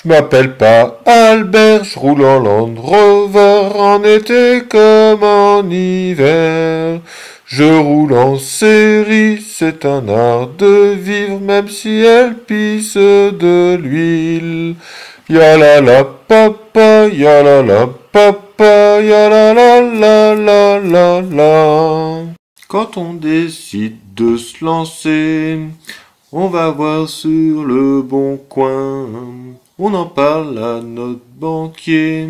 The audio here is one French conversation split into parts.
m'appelle pas Albert, je roule en Land Rover en été comme en hiver. Je roule en série, c'est un art de vivre, même si elle pisse de l'huile. Ya la papa, ya la papa, ya la. Quand on décide de se lancer, on va voir sur le bon coin. On en parle à notre banquier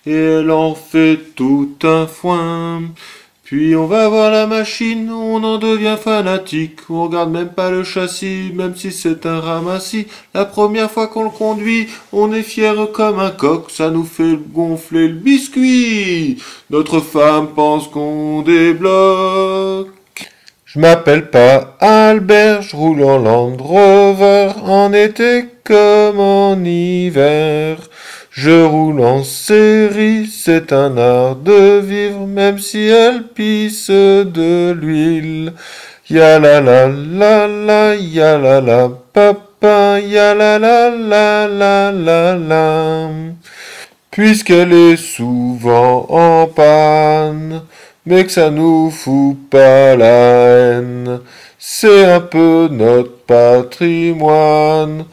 et elle en fait tout un foin. Puis on va voir la machine, on en devient fanatique. On regarde même pas le châssis, même si c'est un ramassis. La première fois qu'on le conduit, on est fier comme un coq. Ça nous fait gonfler le biscuit. Notre femme pense qu'on débloque. Je m'appelle pas Albert, je roule en Land Rover en été comme en hiver. Je roule en série, c'est un art de vivre, même si elle pisse de l'huile. Ya la, ya la papa, ya la. Puisqu'elle est souvent en panne, mais que ça nous fout pas la haine. C'est un peu notre patrimoine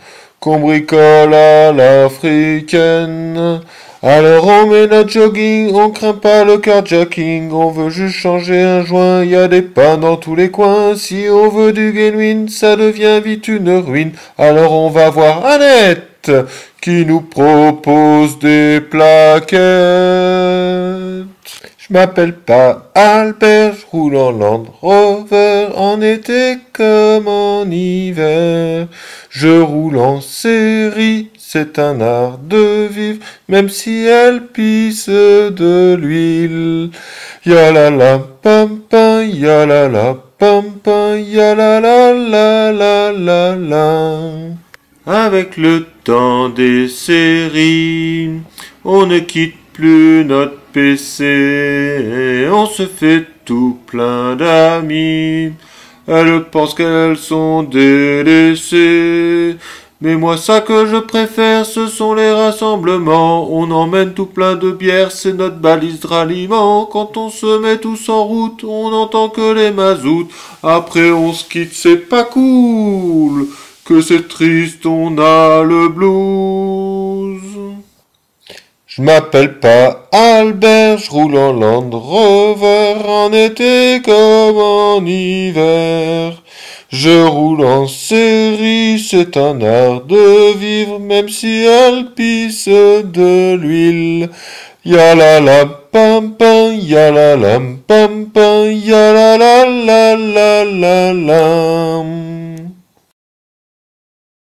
qu'on bricole à l'africaine. Alors on met notre jogging, on craint pas le carjacking, on veut juste changer un joint, y a des pannes dans tous les coins. Si on veut du genuine, ça devient vite une ruine. Alors on va voir Annette, qui nous propose des plaquettes. Je m'appelle pas Albert, je roule en Land Rover en été comme en hiver. Je roule en série, c'est un art de vivre, même si elle pisse de l'huile. Ya la pam pam, ya la pam pam, ya la. Avec le temps des séries, on ne quitte plus notre PC, on se fait tout plein d'amis. Elles pensent qu'elles sont délaissées. Mais moi, ça que je préfère, ce sont les rassemblements. On emmène tout plein de bière, c'est notre balise de ralliement. Quand on se met tous en route, on n'entend que les mazoutes. Après, on se quitte, c'est pas cool. Que c'est triste, on a le blues. Je m'appelle pas Albert, je roule en Land Rover en été comme en hiver. Je roule en série, c'est un art de vivre, même si elle pisse de l'huile. Ya la pam pam, ya la pam pam, ya la.